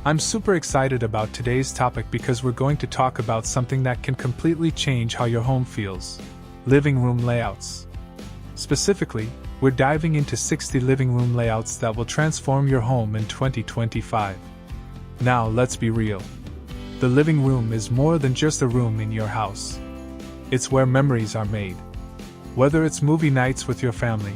I'm super excited about today's topic because we're going to talk about something that can completely change how your home feels: living room layouts. Specifically, we're diving into 60 living room layouts that will transform your home in 2025. Now, let's be real. The living room is more than just a room in your house. It's where memories are made. Whether it's movie nights with your family,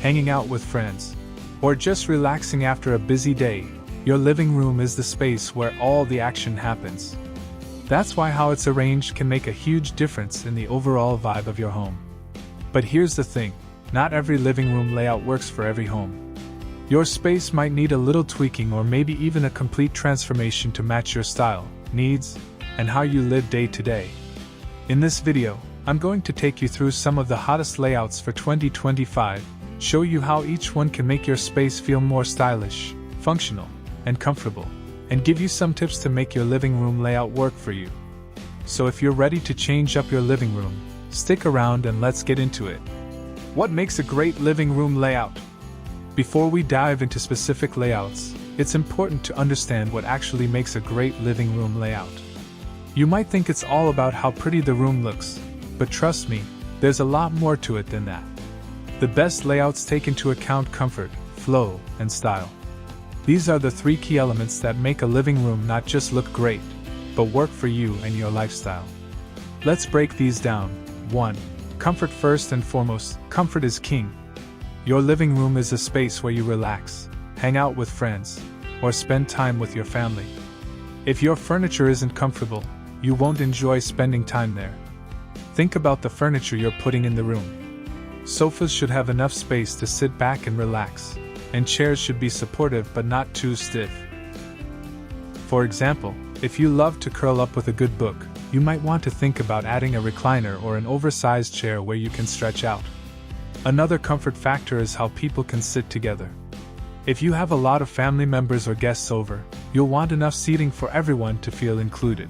hanging out with friends, or just relaxing after a busy day, your living room is the space where all the action happens. That's why how it's arranged can make a huge difference in the overall vibe of your home. But here's the thing, not every living room layout works for every home. Your space might need a little tweaking or maybe even a complete transformation to match your style, needs, and how you live day to day. In this video, I'm going to take you through some of the hottest layouts for 2025, show you how each one can make your space feel more stylish, functional, and comfortable, and give you some tips to make your living room layout work for you. So if you're ready to change up your living room, stick around and let's get into it. What makes a great living room layout? Before we dive into specific layouts, it's important to understand what actually makes a great living room layout. You might think it's all about how pretty the room looks, but trust me, there's a lot more to it than that. The best layouts take into account comfort, flow, and style. These are the three key elements that make a living room not just look great, but work for you and your lifestyle. Let's break these down. 1. Comfort. First and foremost, comfort is king. Your living room is a space where you relax, hang out with friends, or spend time with your family. If your furniture isn't comfortable, you won't enjoy spending time there. Think about the furniture you're putting in the room. Sofas should have enough space to sit back and relax, and chairs should be supportive but not too stiff. For example, if you love to curl up with a good book, you might want to think about adding a recliner or an oversized chair where you can stretch out. Another comfort factor is how people can sit together. If you have a lot of family members or guests over, you'll want enough seating for everyone to feel included.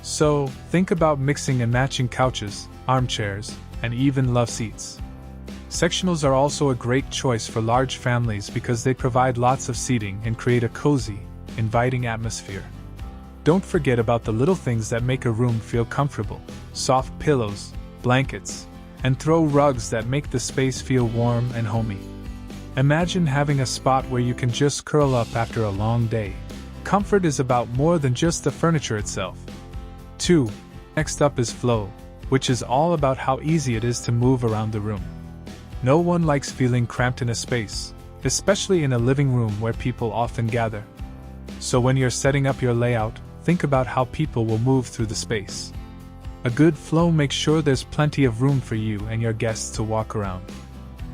So, think about mixing and matching couches, armchairs, and even love seats. Sectionals are also a great choice for large families because they provide lots of seating and create a cozy, inviting atmosphere. Don't forget about the little things that make a room feel comfortable: soft pillows, blankets, and throw rugs that make the space feel warm and homey. Imagine having a spot where you can just curl up after a long day. Comfort is about more than just the furniture itself. 2. Next up is flow, which is all about how easy it is to move around the room. No one likes feeling cramped in a space, especially in a living room where people often gather. So when you're setting up your layout, think about how people will move through the space. A good flow makes sure there's plenty of room for you and your guests to walk around.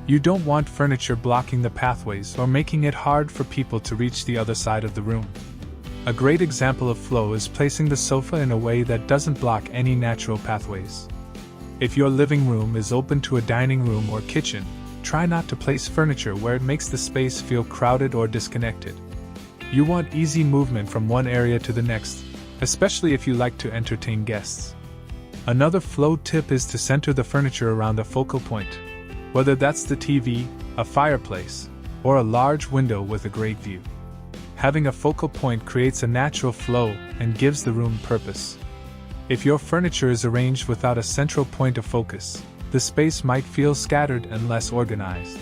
You don't want furniture blocking the pathways or making it hard for people to reach the other side of the room. A great example of flow is placing the sofa in a way that doesn't block any natural pathways. If your living room is open to a dining room or kitchen, try not to place furniture where it makes the space feel crowded or disconnected. You want easy movement from one area to the next, especially if you like to entertain guests. Another flow tip is to center the furniture around a focal point, whether that's the TV, a fireplace, or a large window with a great view. Having a focal point creates a natural flow and gives the room purpose. If your furniture is arranged without a central point of focus, the space might feel scattered and less organized.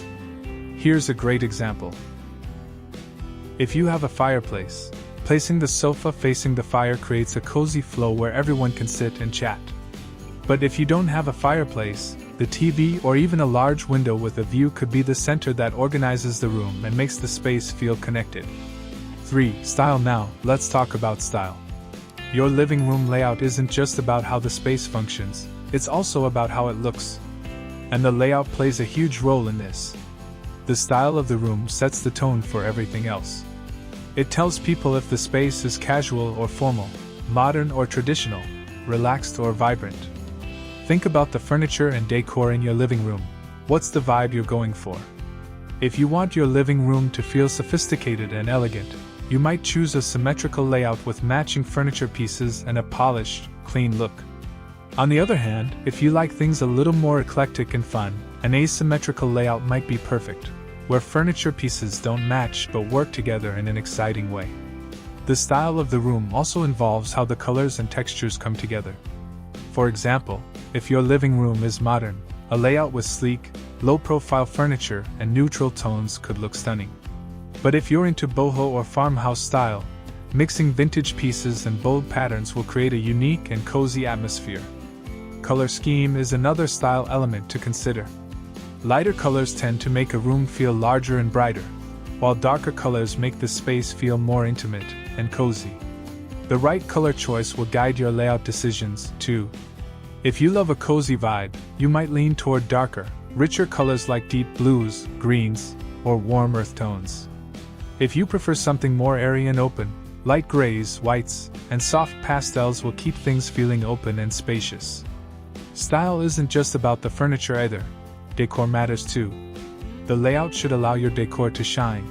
Here's a great example. If you have a fireplace, placing the sofa facing the fire creates a cozy flow where everyone can sit and chat. But if you don't have a fireplace, the TV or even a large window with a view could be the center that organizes the room and makes the space feel connected. 3. Style. Now, let's talk about style. Your living room layout isn't just about how the space functions, it's also about how it looks. And the layout plays a huge role in this. The style of the room sets the tone for everything else. It tells people if the space is casual or formal, modern or traditional, relaxed or vibrant. Think about the furniture and decor in your living room. What's the vibe you're going for? If you want your living room to feel sophisticated and elegant, you might choose a symmetrical layout with matching furniture pieces and a polished, clean look. On the other hand, if you like things a little more eclectic and fun, an asymmetrical layout might be perfect, where furniture pieces don't match but work together in an exciting way. The style of the room also involves how the colors and textures come together. For example, if your living room is modern, a layout with sleek, low-profile furniture and neutral tones could look stunning. But if you're into boho or farmhouse style, mixing vintage pieces and bold patterns will create a unique and cozy atmosphere. Color scheme is another style element to consider. Lighter colors tend to make a room feel larger and brighter, while darker colors make the space feel more intimate and cozy. The right color choice will guide your layout decisions, too. If you love a cozy vibe, you might lean toward darker, richer colors like deep blues, greens, or warm earth tones. If you prefer something more airy and open, light grays, whites, and soft pastels will keep things feeling open and spacious. Style isn't just about the furniture either. Decor matters too. The layout should allow your decor to shine.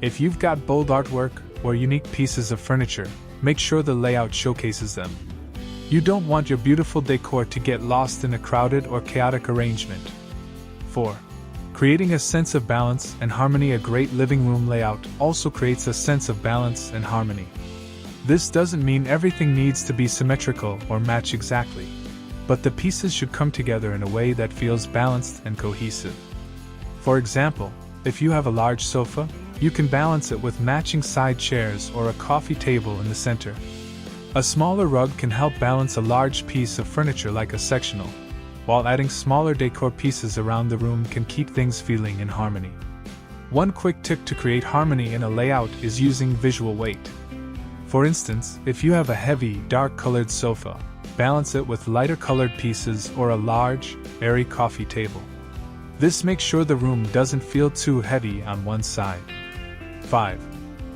If you've got bold artwork or unique pieces of furniture, make sure the layout showcases them. You don't want your beautiful decor to get lost in a crowded or chaotic arrangement. 4. Creating a sense of balance and harmony. A great living room layout also creates a sense of balance and harmony. This doesn't mean everything needs to be symmetrical or match exactly, but the pieces should come together in a way that feels balanced and cohesive. For example, if you have a large sofa, you can balance it with matching side chairs or a coffee table in the center. A smaller rug can help balance a large piece of furniture like a sectional, while adding smaller decor pieces around the room can keep things feeling in harmony. One quick tip to create harmony in a layout is using visual weight. For instance, if you have a heavy, dark-colored sofa, balance it with lighter-colored pieces or a large, airy coffee table. This makes sure the room doesn't feel too heavy on one side. 5.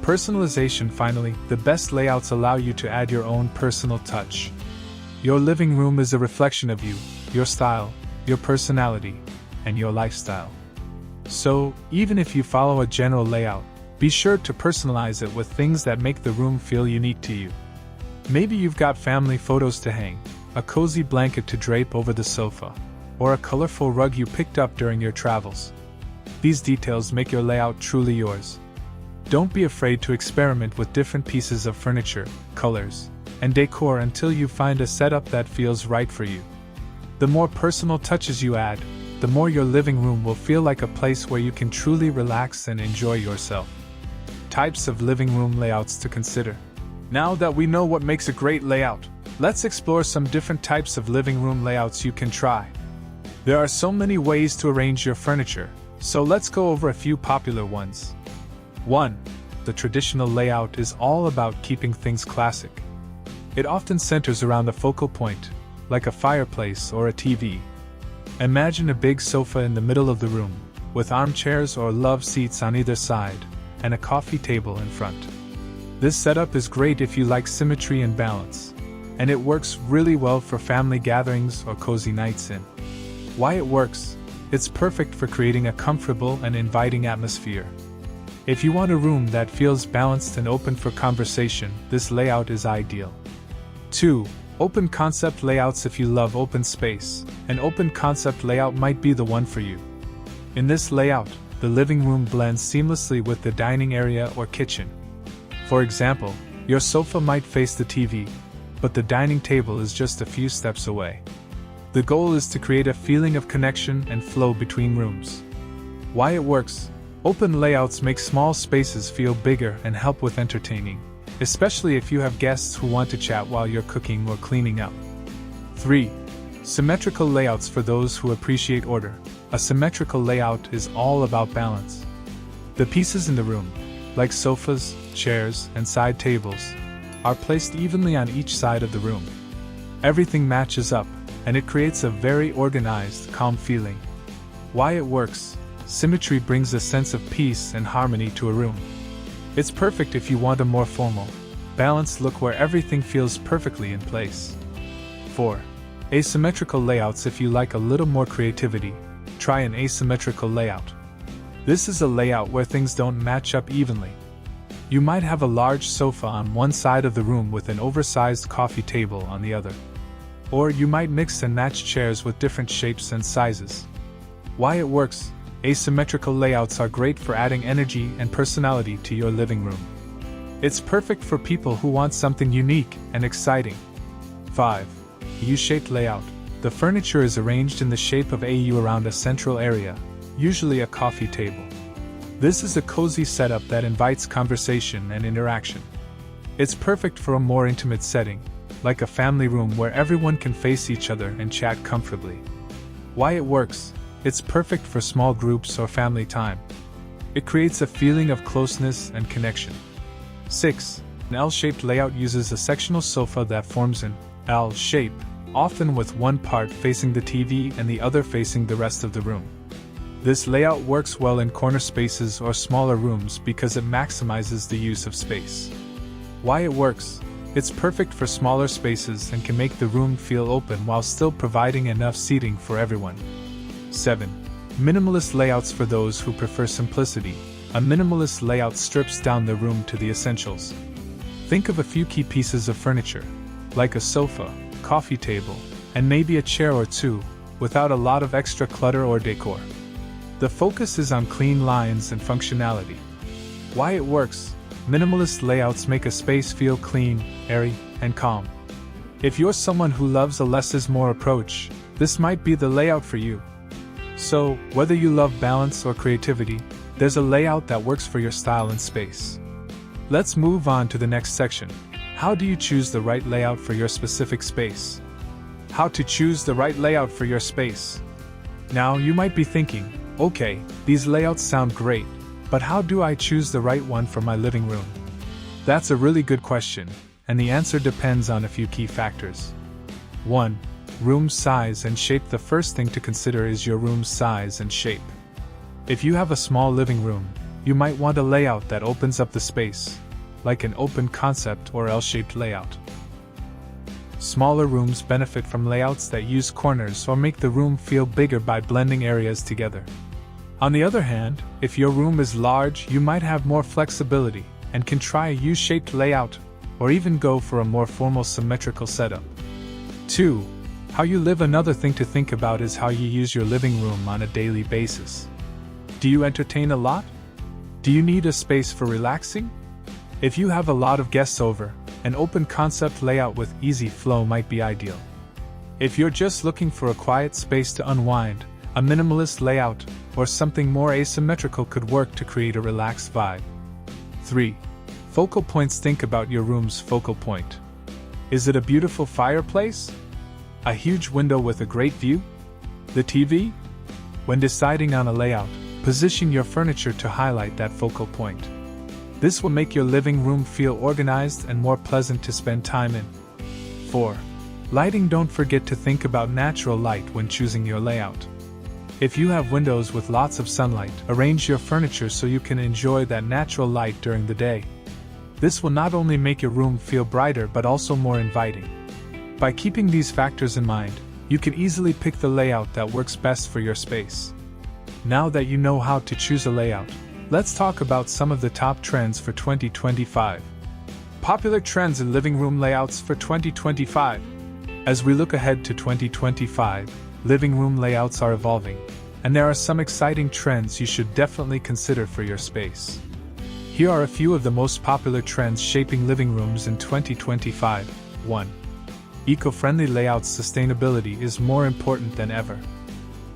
Personalization. Finally, the best layouts allow you to add your own personal touch. Your living room is a reflection of you, your style, your personality, and your lifestyle. So, even if you follow a general layout, be sure to personalize it with things that make the room feel unique to you. Maybe you've got family photos to hang, a cozy blanket to drape over the sofa, or a colorful rug you picked up during your travels. These details make your layout truly yours. Don't be afraid to experiment with different pieces of furniture, colors, and decor until you find a setup that feels right for you. The more personal touches you add, the more your living room will feel like a place where you can truly relax and enjoy yourself. Types of living room layouts to consider. Now that we know what makes a great layout, let's explore some different types of living room layouts you can try. There are so many ways to arrange your furniture, so let's go over a few popular ones. 1. The traditional layout is all about keeping things classic. It often centers around a focal point, like a fireplace or a TV. Imagine a big sofa in the middle of the room, with armchairs or love seats on either side, and a coffee table in front. This setup is great if you like symmetry and balance, and it works really well for family gatherings or cozy nights in. Why it works? It's perfect for creating a comfortable and inviting atmosphere. If you want a room that feels balanced and open for conversation, this layout is ideal. 2. Open concept layouts. If you love open space, an open concept layout might be the one for you. In this layout, the living room blends seamlessly with the dining area or kitchen. For example, your sofa might face the TV, but the dining table is just a few steps away. The goal is to create a feeling of connection and flow between rooms. Why it works? Open layouts make small spaces feel bigger and help with entertaining, especially if you have guests who want to chat while you're cooking or cleaning up. 3. Symmetrical layouts. For those who appreciate order, a symmetrical layout is all about balance. The pieces in the room, like sofas, chairs, and side tables, are placed evenly on each side of the room. Everything matches up, and it creates a very organized, calm feeling. Why it works? Symmetry brings a sense of peace and harmony to a room. It's perfect if you want a more formal, balanced look where everything feels perfectly in place. 4. Asymmetrical layouts. If you like a little more creativity, try an asymmetrical layout. This is a layout where things don't match up evenly. You might have a large sofa on one side of the room with an oversized coffee table on the other. Or you might mix and match chairs with different shapes and sizes. Why it works? Asymmetrical layouts are great for adding energy and personality to your living room. It's perfect for people who want something unique and exciting. 5. U-shaped layout. The furniture is arranged in the shape of a U around a central area, usually a coffee table. This is a cozy setup that invites conversation and interaction. It's perfect for a more intimate setting, like a family room where everyone can face each other and chat comfortably. Why it works? It's perfect for small groups or family time. It creates a feeling of closeness and connection. 6. An L-shaped layout uses a sectional sofa that forms an L shape, often with one part facing the TV and the other facing the rest of the room. This layout works well in corner spaces or smaller rooms because it maximizes the use of space. Why it works? It's perfect for smaller spaces and can make the room feel open while still providing enough seating for everyone. 7. Minimalist layouts for those who prefer simplicity. A minimalist layout strips down the room to the essentials. Think of a few key pieces of furniture, like a sofa, coffee table, and maybe a chair or two, without a lot of extra clutter or decor. The focus is on clean lines and functionality. Why it works? Minimalist layouts make a space feel clean, airy, and calm. If you're someone who loves a less is more approach, this might be the layout for you. So, whether you love balance or creativity, there's a layout that works for your style and space. Let's move on to the next section. How do you choose the right layout for your specific space? How to choose the right layout for your space. Now, you might be thinking, okay, these layouts sound great, but how do I choose the right one for my living room? That's a really good question, and the answer depends on a few key factors. 1. Room size and shape. The first thing to consider is your room's size and shape. If you have a small living room, you might want a layout that opens up the space, like an open concept or L-shaped layout. Smaller rooms benefit from layouts that use corners or make the room feel bigger by blending areas together. On the other hand, if your room is large, you might have more flexibility and can try a U-shaped layout, or even go for a more formal symmetrical setup. 2. How you live. Another thing to think about is how you use your living room on a daily basis. Do you entertain a lot? Do you need a space for relaxing? If you have a lot of guests over, an open concept layout with easy flow might be ideal. If you're just looking for a quiet space to unwind, a minimalist layout or something more asymmetrical could work to create a relaxed vibe. 3. Focal points. Think about your room's focal point. Is it a beautiful fireplace? A huge window with a great view? The TV? When deciding on a layout, position your furniture to highlight that focal point. This will make your living room feel organized and more pleasant to spend time in. 4. Lighting. Don't forget to think about natural light when choosing your layout. If you have windows with lots of sunlight, arrange your furniture so you can enjoy that natural light during the day. This will not only make your room feel brighter but also more inviting. By keeping these factors in mind, you can easily pick the layout that works best for your space. Now that you know how to choose a layout, let's talk about some of the top trends for 2025. Popular trends in living room layouts for 2025. As we look ahead to 2025, living room layouts are evolving, and there are some exciting trends you should definitely consider for your space. Here are a few of the most popular trends shaping living rooms in 2025. 1. Eco-friendly layouts. Sustainability is more important than ever.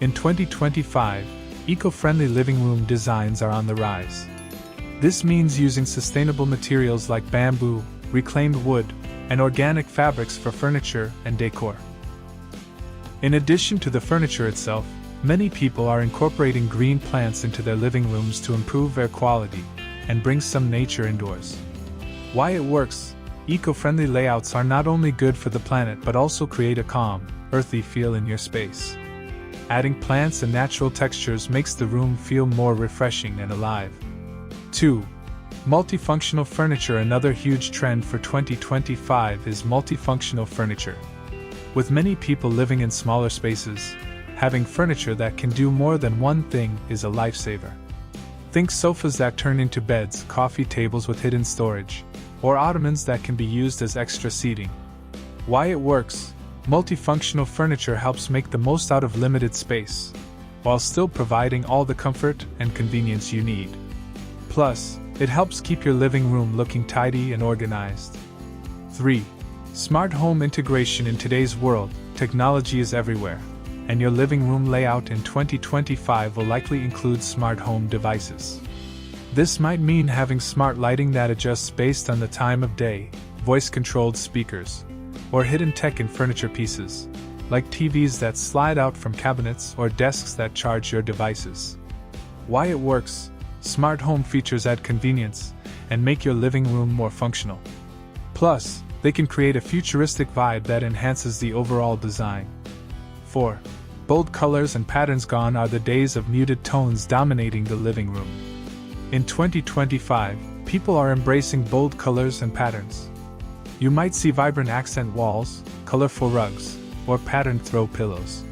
In 2025, eco-friendly living room designs are on the rise. This means using sustainable materials like bamboo, reclaimed wood, and organic fabrics for furniture and decor. In addition to the furniture itself, many people are incorporating green plants into their living rooms to improve air quality and bring some nature indoors. Why it works? Eco-friendly layouts are not only good for the planet but also create a calm, earthy feel in your space. Adding plants and natural textures makes the room feel more refreshing and alive. 2. Multifunctional furniture. Another huge trend for 2025 is multifunctional furniture. With many people living in smaller spaces, having furniture that can do more than one thing is a lifesaver. Think sofas that turn into beds, coffee tables with hidden storage, or ottomans that can be used as extra seating. Why it works? Multifunctional furniture helps make the most out of limited space, while still providing all the comfort and convenience you need. Plus, It helps keep your living room looking tidy and organized. 3. Smart home integration. In today's world, technology is everywhere, and your living room layout in 2025 will likely include smart home devices. This might mean having smart lighting that adjusts based on the time of day, voice-controlled speakers, or hidden tech in furniture pieces, like TVs that slide out from cabinets or desks that charge your devices. Why it works: smart home features add convenience and make your living room more functional. Plus, they can create a futuristic vibe that enhances the overall design. 4. Bold colors and patterns. Gone are the days of muted tones dominating the living room. In 2025, people are embracing bold colors and patterns. You might see vibrant accent walls, colorful rugs, or patterned throw pillows.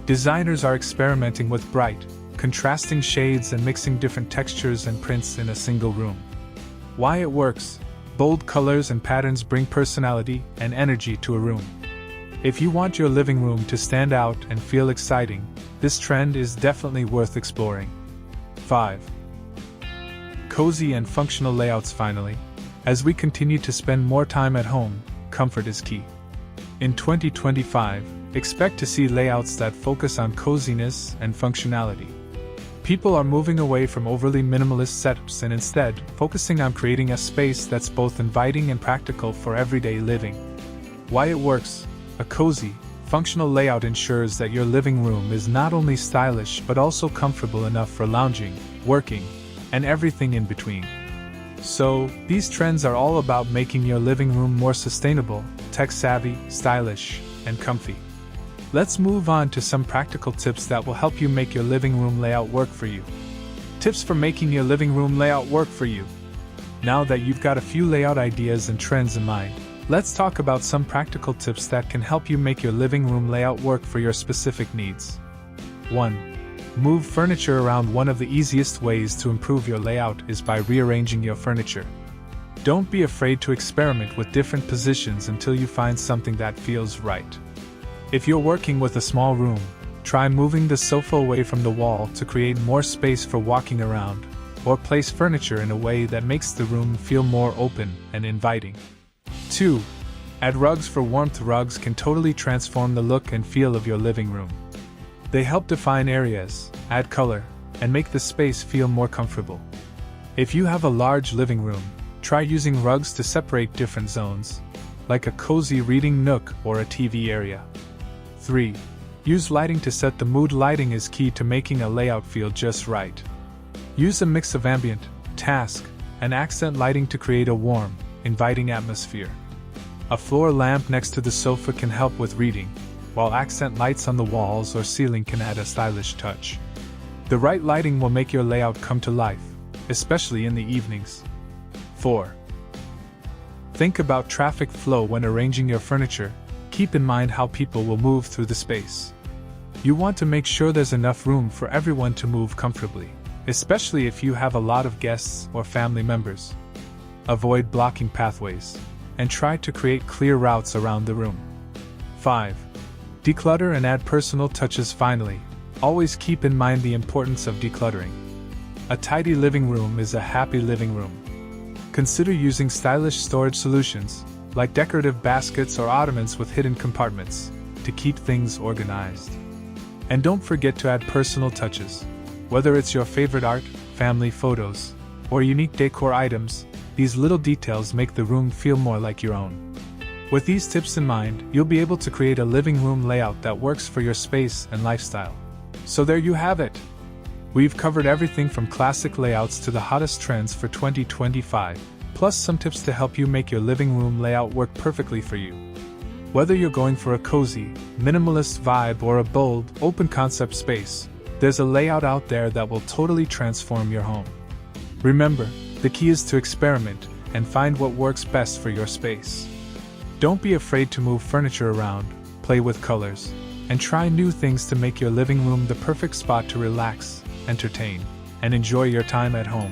Designers are experimenting with bright, contrasting shades and mixing different textures and prints in a single room. Why it works: bold colors and patterns bring personality and energy to a room. If you want your living room to stand out and feel exciting, this trend is definitely worth exploring. 5. Cozy and functional layouts. Finally, as we continue to spend more time at home, comfort is key. In 2025, expect to see layouts that focus on coziness and functionality. People are moving away from overly minimalist setups and instead focusing on creating a space that's both inviting and practical for everyday living. Why it works: a cozy, functional layout ensures that your living room is not only stylish but also comfortable enough for lounging, working, and everything in between. So, these trends are all about making your living room more sustainable, tech-savvy, stylish, and comfy. Let's move on to some practical tips that will help you make your living room layout work for you. Tips for making your living room layout work for you. Now that you've got a few layout ideas and trends in mind, let's talk about some practical tips that can help you make your living room layout work for your specific needs. 1. Move furniture around. One of the easiest ways to improve your layout is by rearranging your furniture. Don't be afraid to experiment with different positions until you find something that feels right. If you're working with a small room, try moving the sofa away from the wall to create more space for walking around, or place furniture in a way that makes the room feel more open and inviting. 2. Add rugs for warmth. Rugs can totally transform the look and feel of your living room. They help define areas, add color, and make the space feel more comfortable. If you have a large living room, try using rugs to separate different zones, like a cozy reading nook or a TV area. 3. Use lighting to set the mood. Lighting is key to making a layout feel just right. Use a mix of ambient, task, and accent lighting to create a warm, inviting atmosphere. A floor lamp next to the sofa can help with reading, while accent lights on the walls or ceiling can add a stylish touch. The right lighting will make your layout come to life, especially in the evenings. 4. Think about traffic flow when arranging your furniture. Keep in mind how people will move through the space. You want to make sure there's enough room for everyone to move comfortably, especially if you have a lot of guests or family members. Avoid blocking pathways, and try to create clear routes around the room. 5. Declutter and add personal touches. Finally, always keep in mind the importance of decluttering. A tidy living room is a happy living room. Consider using stylish storage solutions, like decorative baskets or ottomans with hidden compartments, to keep things organized. And don't forget to add personal touches. Whether it's your favorite art, family photos, or unique decor items, these little details make the room feel more like your own. With these tips in mind, you'll be able to create a living room layout that works for your space and lifestyle. So there you have it. We've covered everything from classic layouts to the hottest trends for 2025, plus some tips to help you make your living room layout work perfectly for you. Whether you're going for a cozy, minimalist vibe or a bold, open-concept space, there's a layout out there that will totally transform your home. Remember, the key is to experiment and find what works best for your space. Don't be afraid to move furniture around, play with colors, and try new things to make your living room the perfect spot to relax, entertain, and enjoy your time at home.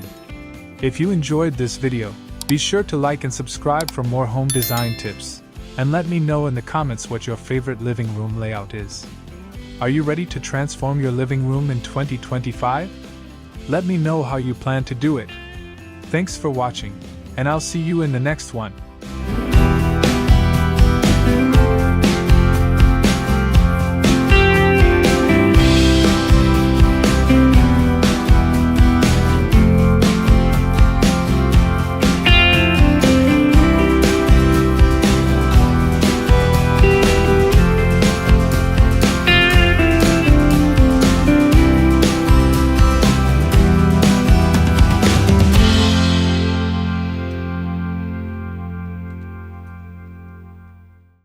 If you enjoyed this video, be sure to like and subscribe for more home design tips, and let me know in the comments what your favorite living room layout is. Are you ready to transform your living room in 2025? Let me know how you plan to do it. Thanks for watching, and I'll see you in the next one.